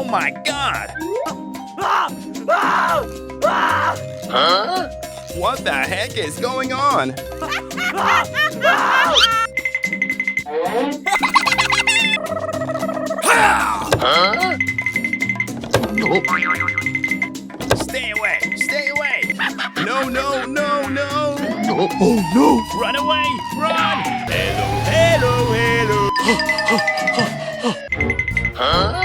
my God! Huh? What the heck is going on? Huh? Stay away! Stay away! No, no, no, no! Oh no! Run away! Run! Hello, hello, hello! Huh?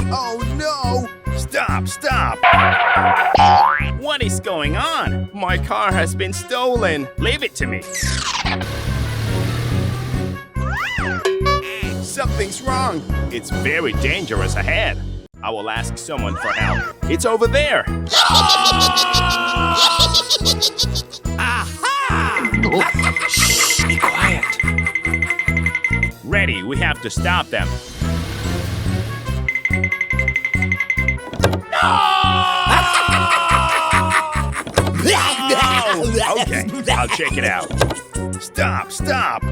Oh no! Stop! Stop! What is going on? My car has been stolen. Leave it to me. Something's wrong. It's very dangerous ahead. I will ask someone for help. It's over there. Shh, be quiet. Ready, we have to stop them. Oh, okay, I'll check it out. Stop, stop.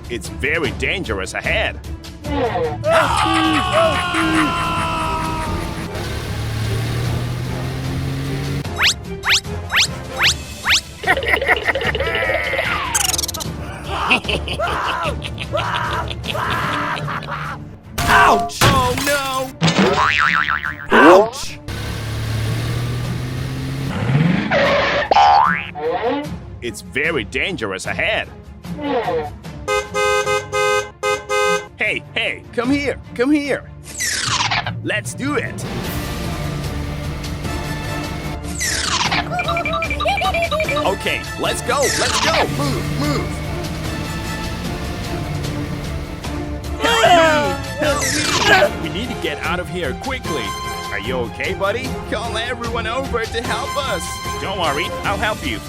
It's very dangerous ahead. Ouch! Oh no! Ouch! It's very dangerous ahead. Hey, hey, come here, come here. Let's do it. Okay, let's go, let's go. Move, move. Help me! We need to get out of here quickly. Are you okay, buddy? Call everyone over to help us. Don't worry, I'll help you.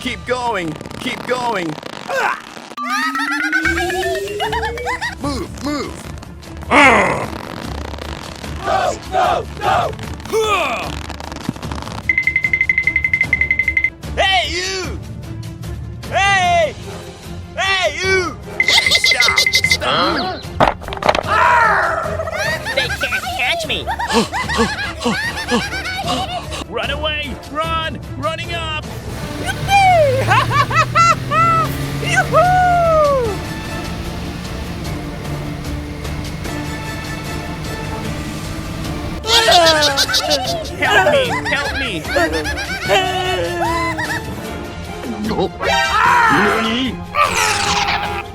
Keep going, keep going. Move, move. Go, go, go! Hey, you! Hey! Hey, you! Stop! Stop! They can't catch me. Run away! Run! Running up! Help me! Help me!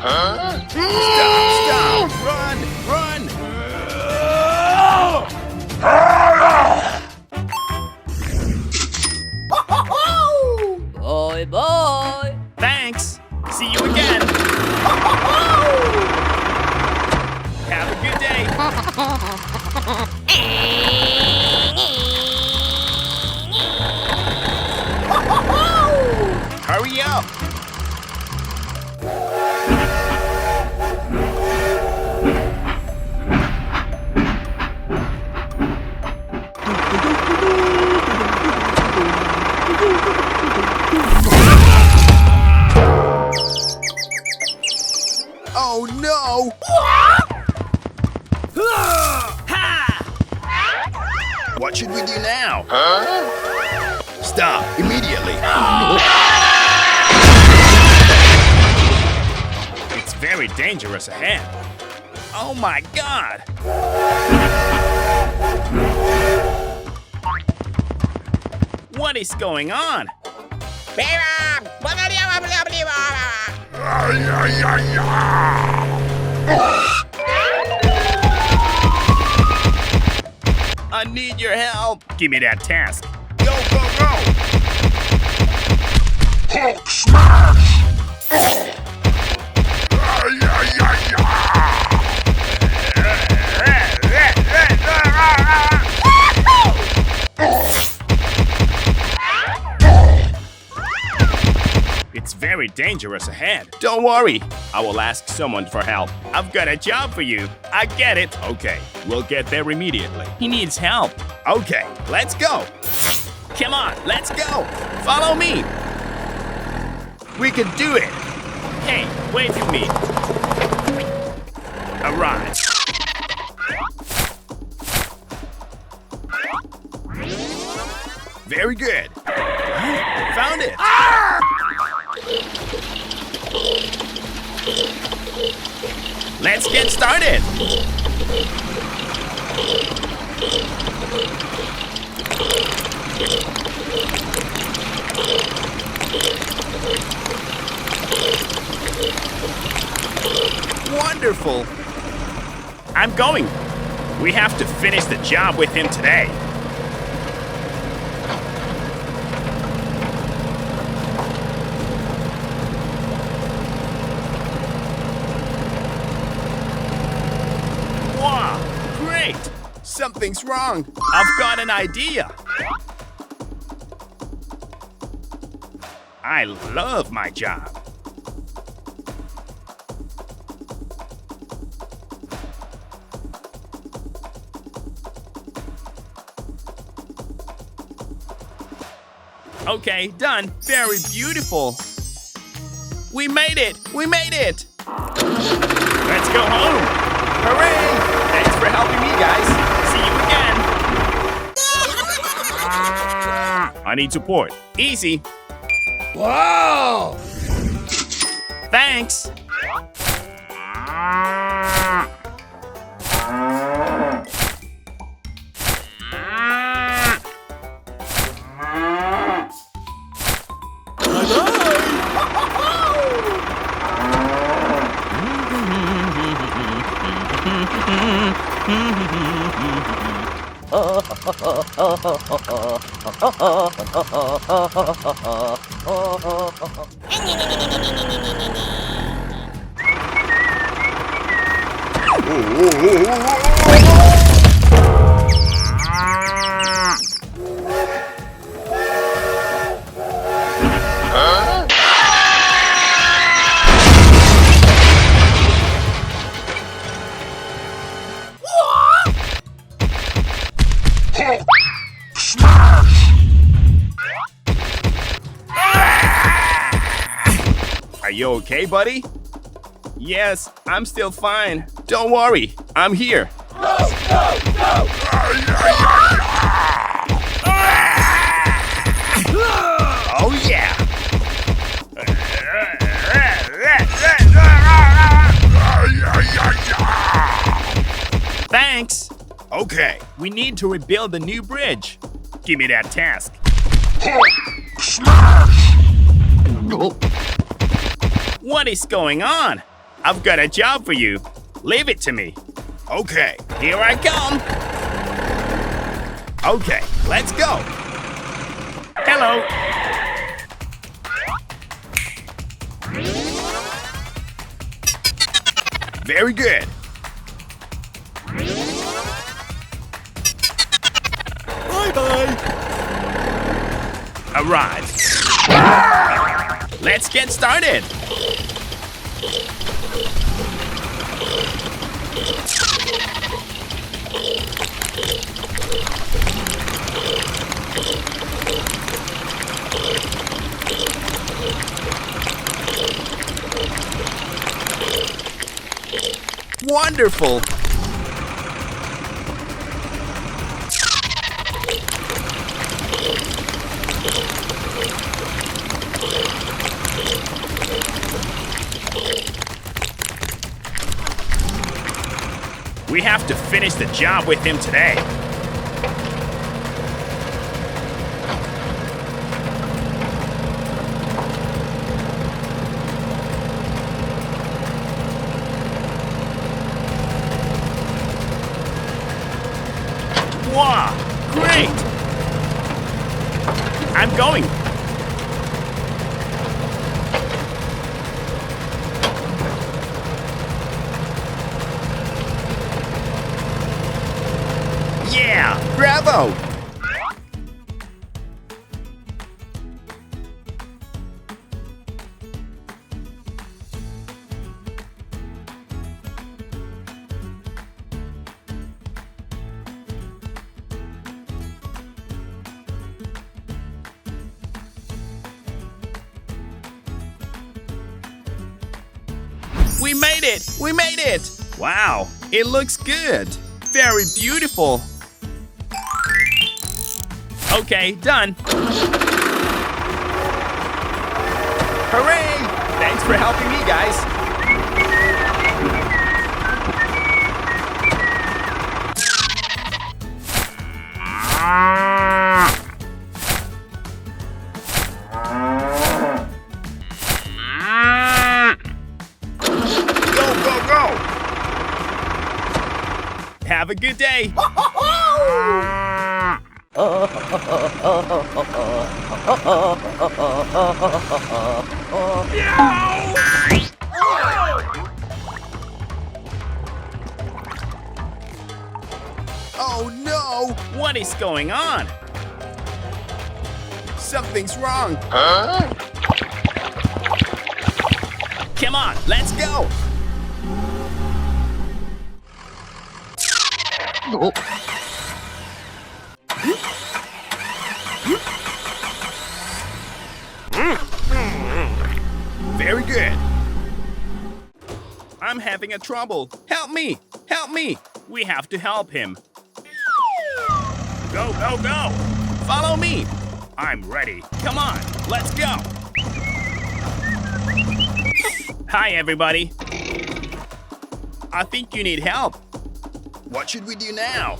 Huh? Stop! Stop! Run! Run! Boy, boy. Thanks! See you again! Have a good day! Hurry up! Oh no! What should we do now? Huh? Stop immediately! It's very dangerous ahead. Oh my God! What is going on? I need your help. Give me that task. Go, go, go! Hulk smash! It's very dangerous ahead. Don't worry, I will ask someone for help. I've got a job for you. I get it. Okay, we'll get there immediately. He needs help. Okay, let's go. Come on, let's go. Follow me. We can do it. Hey, wait for me. Alright. Very good. Found it. Let's get started. Wonderful. I'm going. We have to finish the job with him today. Wow, great. Something's wrong. I've got an idea. I love my job. Okay, done. Very beautiful. We made it! We made it! Let's go home! Hooray! Thanks for helping me, guys. See you again. I need support. Easy. Wow! Thanks. Are you okay, buddy? Yes, I'm still fine. Don't worry, I'm here. No, no, no! Oh yeah! Thanks! Okay, we need to rebuild the new bridge. Give me that task. What is going on? I've got a job for you. Leave it to me. Okay, here I come. Okay, let's go. Hello. Very good. Bye-bye! Arrived. Let's get started. Wonderful. We have to finish the job with him today. Wow, great! I'm going. Yeah, bravo! We made it! We made it! Wow, it looks good. Very beautiful. Okay, done. Hooray! Thanks for helping me, guys. Go, go, go! Have a good day. Oh no! What is going on? Something's wrong. Huh? Come on, let's go! Very good. I'm having a trouble. Help me! Help me! We have to help him. Go, go, go! Follow me! I'm ready. Come on, let's go! Hi, everybody. I think you need help. What should we do now?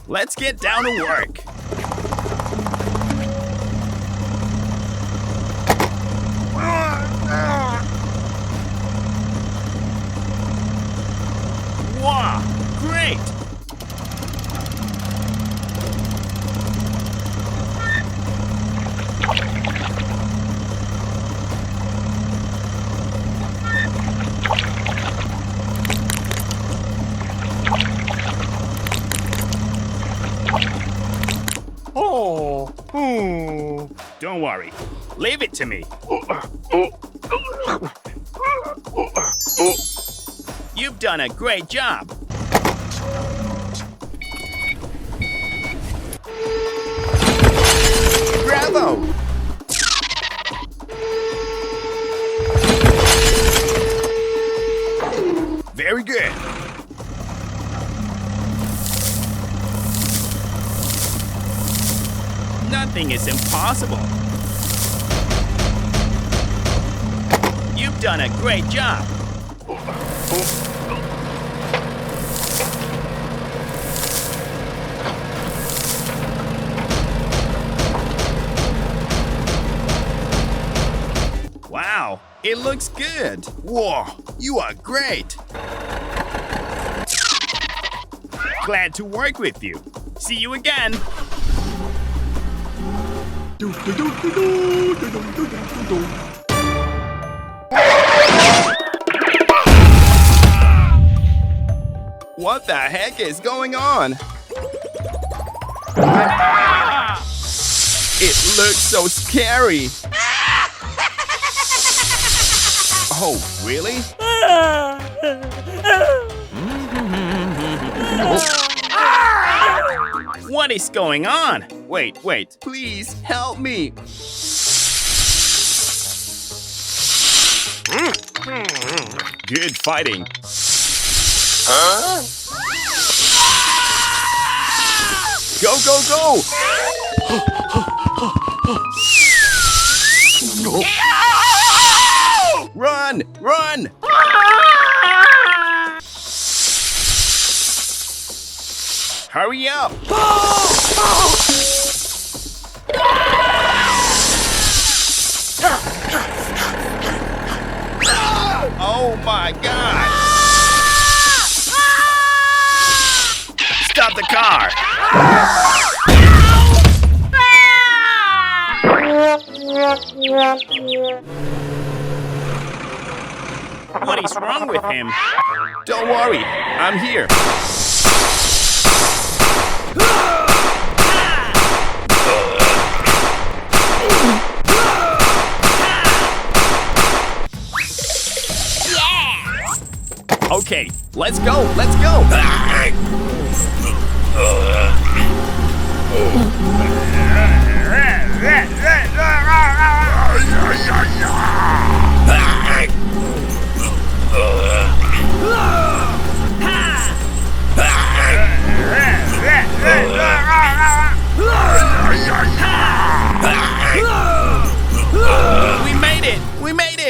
Let's get down to work. Wow, great! Don't worry. Leave it to me. You've done a great job. Bravo! Very good. Nothing is impossible. You've done a great job. Wow, it looks good. Whoa, you are great. Glad to work with you. See you again. What the heck is going on? It looks so scary. Oh, really? What is going on? Wait, wait, please help me. Good fighting. Huh? Go, go, go! Run, run! Hurry up! Oh my God! Stop the car! What is wrong with him? Don't worry, I'm here. Okay, let's go, let's go.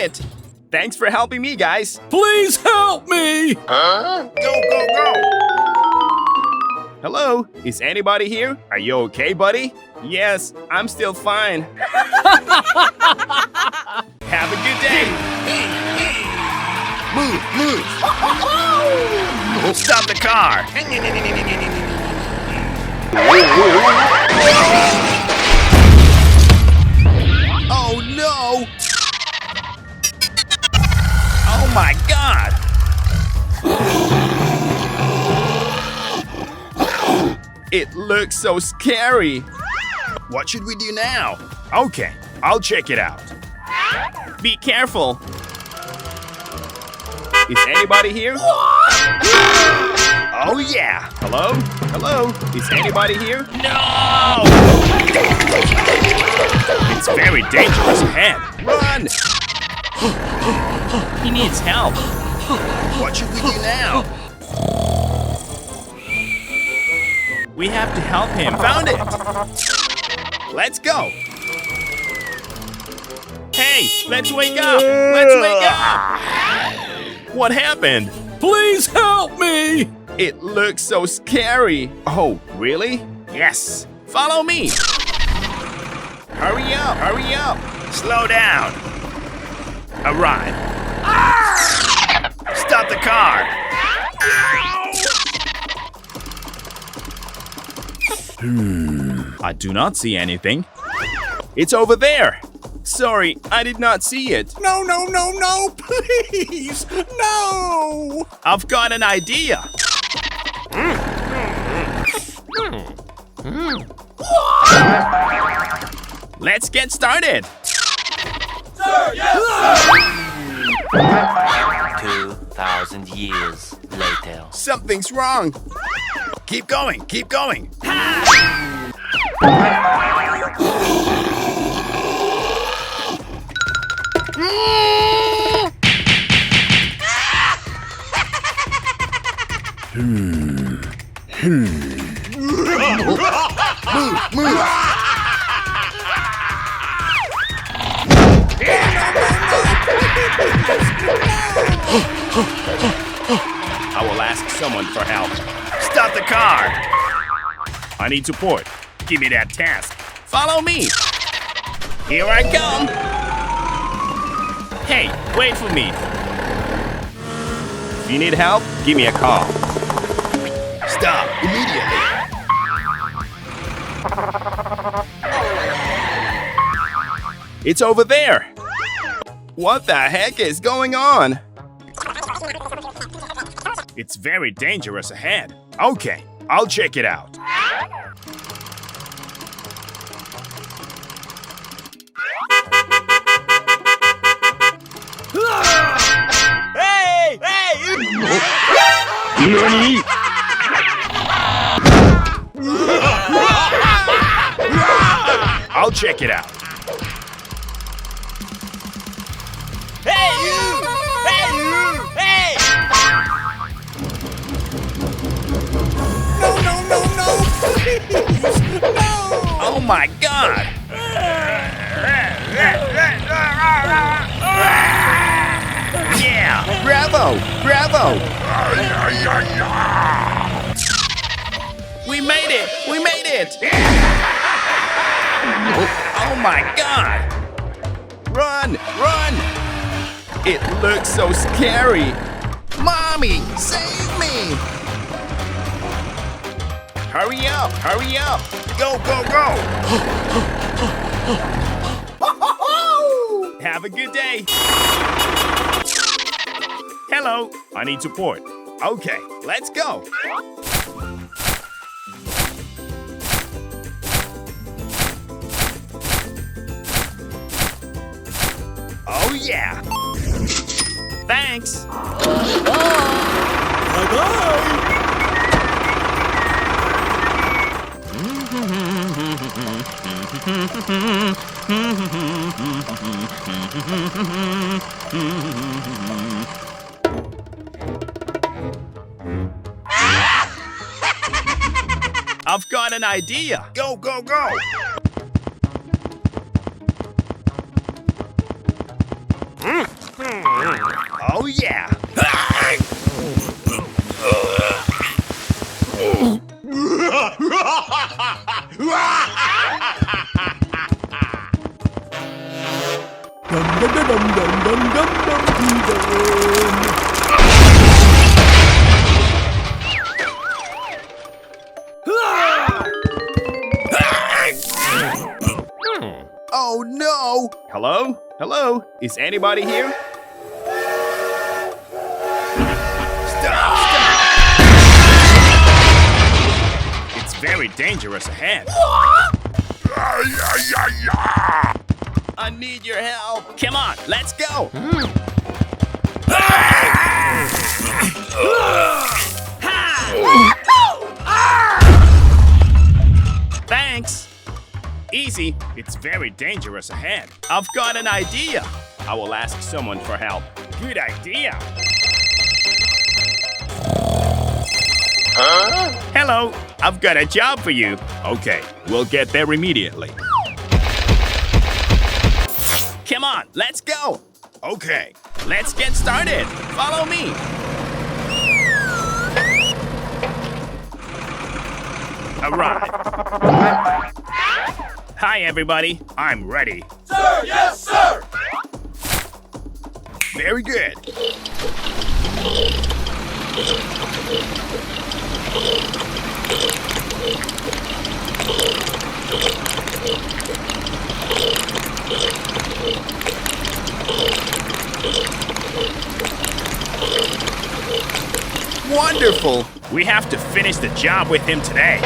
it! Thanks for helping me, guys. Please help me! Huh? Go, go, go! Hello? Is anybody here? Are you okay, buddy? Yes, I'm still fine. Have a good day. Move! Stop the car. Oh no! Oh my God! It looks so scary. What should we do now? Okay, I'll check it out. Be careful. Is anybody here? Oh yeah. Hello? Hello? Is anybody here? No! It's very dangerous ahead. Run! He needs help. What should we do now? We have to help him. Found it! Let's go! Hey, let's wake up! Let's wake up! What happened? Please help me! It looks so scary. Oh, really? Yes. Follow me. Hurry up, hurry up. Slow down. Arrive. Stop the car. I do not see anything. It's over there. Sorry, I did not see it. No, please! No! I've got an idea. Let's get started. Sir, yes, sir! 2,000 years later. Something's wrong. Keep going, keep going. I will ask someone for help. Stop the car! I need support. Give me that task. Follow me. Here I come. Hey, wait for me. If you need help, give me a call. Stop immediately. It's over there. What the heck is going on? It's very dangerous ahead. Okay, I'll check it out. Hey! NANI?! I'll check it out. Hey, you! Hey, you! Hey! No, please! No! Oh my God! Yeah! Bravo! Bravo! We made it! We made it! Oh my God! Run! Run! It looks so scary! Mommy! Save me! Hurry up! Hurry up! Go, go, go! Have a good day! Hello! I need support. Okay, let's go! Oh yeah! Thanks! Bye-bye! I've got an idea! Go, go, go! Oh, yeah. Dum dum dum dum dum dum dum dum. Oh, no. Hello? Hello? Is anybody here? Stop! It's very dangerous ahead. I need your help. Come on, let's go. Thanks. Easy. It's very dangerous ahead. I've got an idea. I will ask someone for help. Good idea. Hello. I've got a job for you. Okay, we'll get there immediately. Come on, let's go. Okay, let's get started. Follow me. Arrive. Hi, everybody. I'm ready. Sir, yes, sir. Very good. Wonderful. We have to finish the job with him today.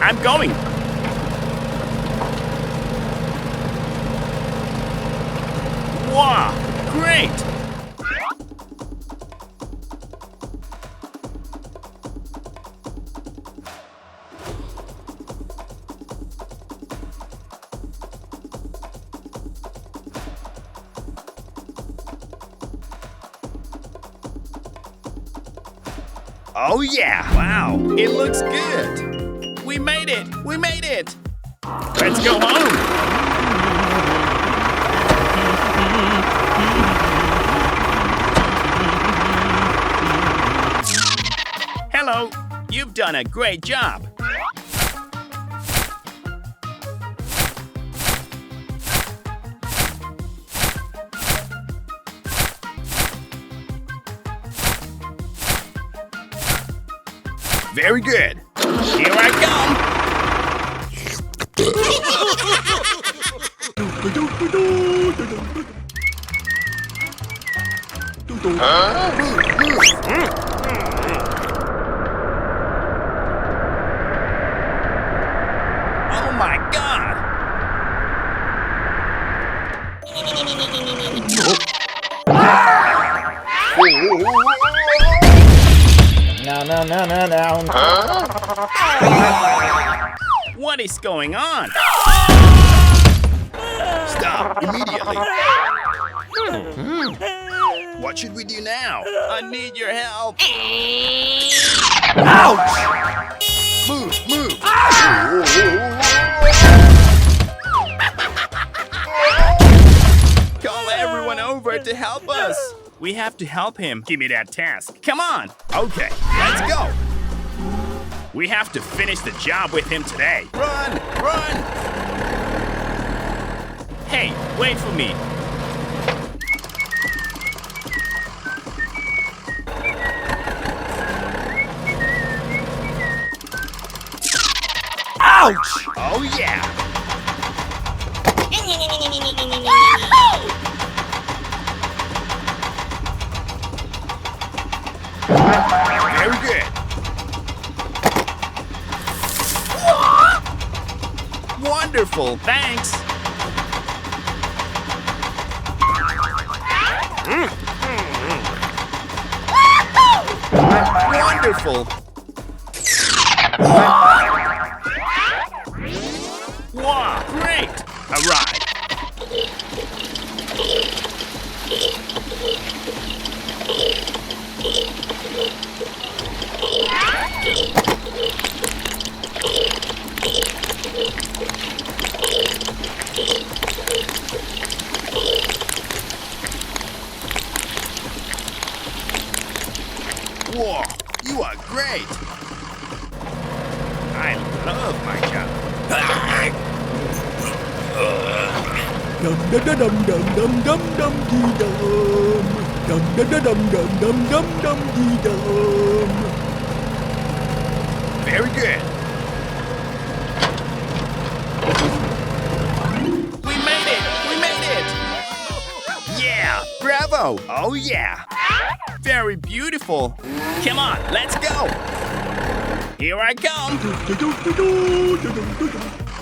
I'm going. Wow, great. Oh yeah, wow, it looks good. We made it, we made it. Let's go home. Hello, you've done a great job. Very good. Here I Oh my God! No. What is going on? Stop immediately. What should we do now? I need your help. Ouch! Move! Call everyone over to help us. We have to help him. Give me that task. Come on. Okay, let's go. We have to finish the job with him today. Run! Hey, wait for me. Ouch! Oh yeah! Very good. Wonderful, thanks. Wonderful. Wow, great. All right. great. I love my job. Dum dum dum dum dum dum dum dee dum. Dum dum dum dum dum dum dum dee dum. Very good. We made it! We made it! Yeah! Bravo! Oh yeah! Very beautiful. Come on, let's go. Here I come.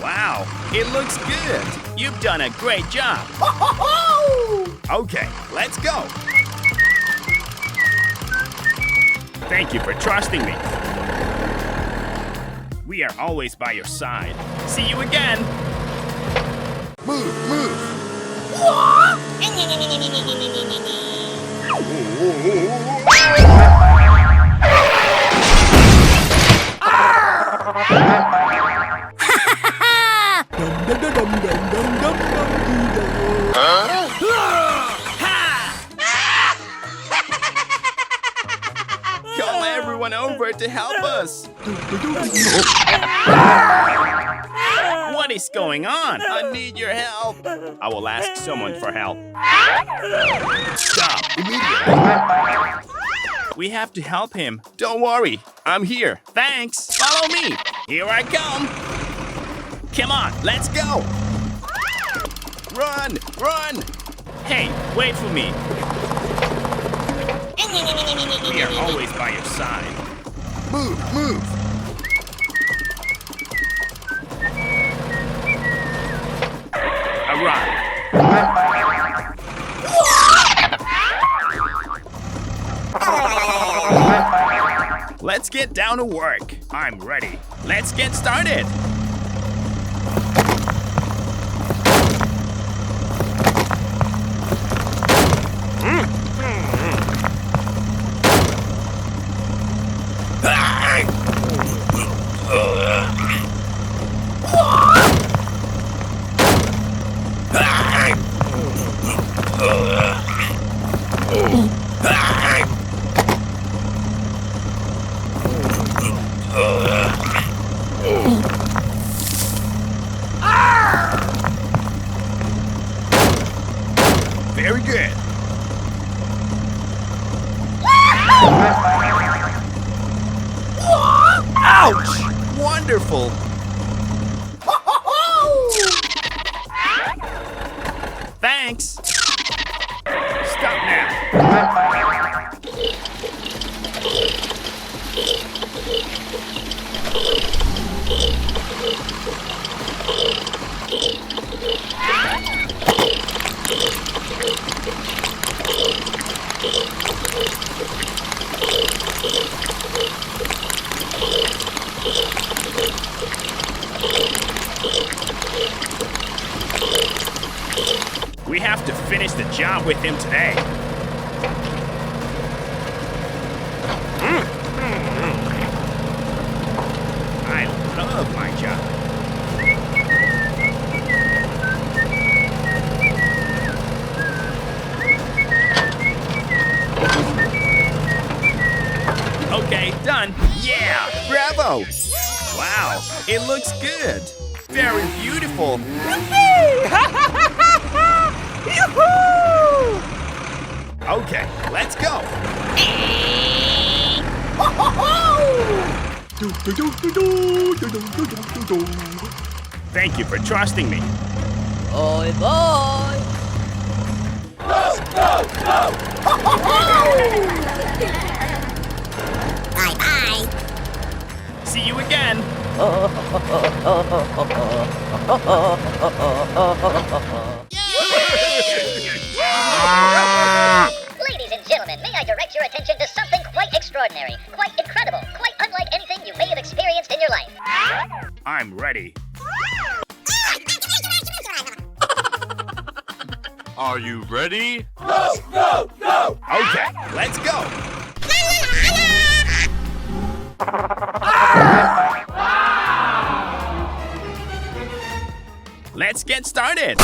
Wow, it looks good. You've done a great job. Okay, let's go. Thank you for trusting me. We are always by your side. See you again. Move, move. Call everyone over to help us. What is going on? I need your help. I will ask someone for help. Stop immediately. We have to help him. Don't worry, I'm here. Thanks. Follow me. Here I come. Come on, let's go. Run, run. Hey, wait for me. We are always by your side. Move, move. Arrive. Let's get down to work. I'm ready. Let's get started. Very good. Ouch! Wonderful. Thanks. Stop now. We have to finish the job with him today. I love my job. Okay, done. Yeah, bravo. Wow, it looks good. Very beautiful. Okay, let's go. Thank you for trusting me. Bye bye. Bye bye. See you again. Ladies and gentlemen, may I direct your attention to something quite extraordinary, quite incredible, quite unlike anything you may have experienced in your life. I'm ready. Are you ready? Okay, let's go. Let's get started.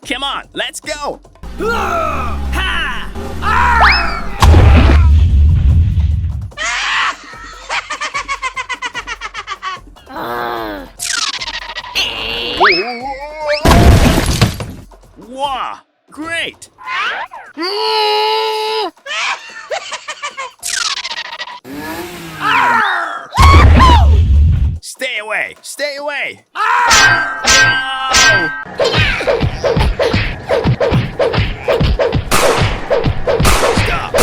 Come on, Let's go. Wow, great. Stay away, stay away. Stop.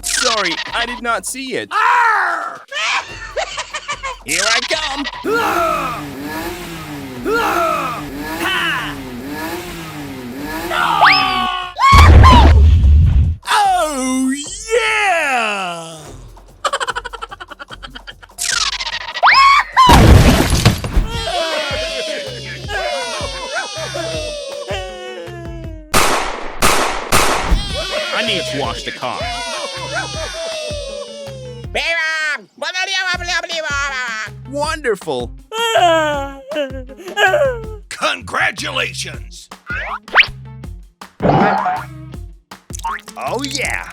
Sorry, I did not see it. Here I come. Oh, yeah! I need to wash the car. Wonderful. Congratulations! Oh, yeah.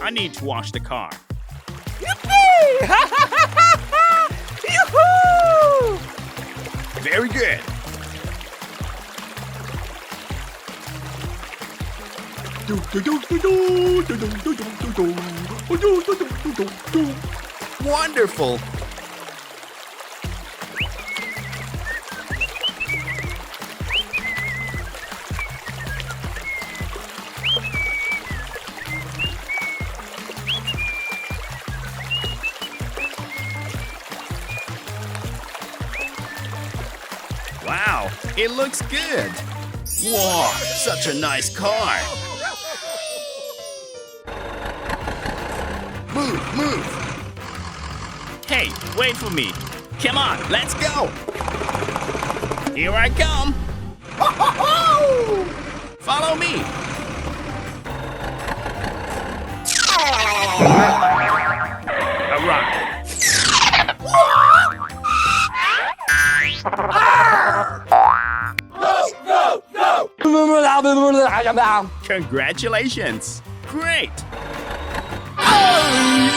I need to wash the car. Very good. Wonderful. Wow, it looks good. Whoa, such a nice car. Move, move. Hey, wait for me. Come on, let's go. Here I come. Follow me. All right. Congratulations! Great! Oh,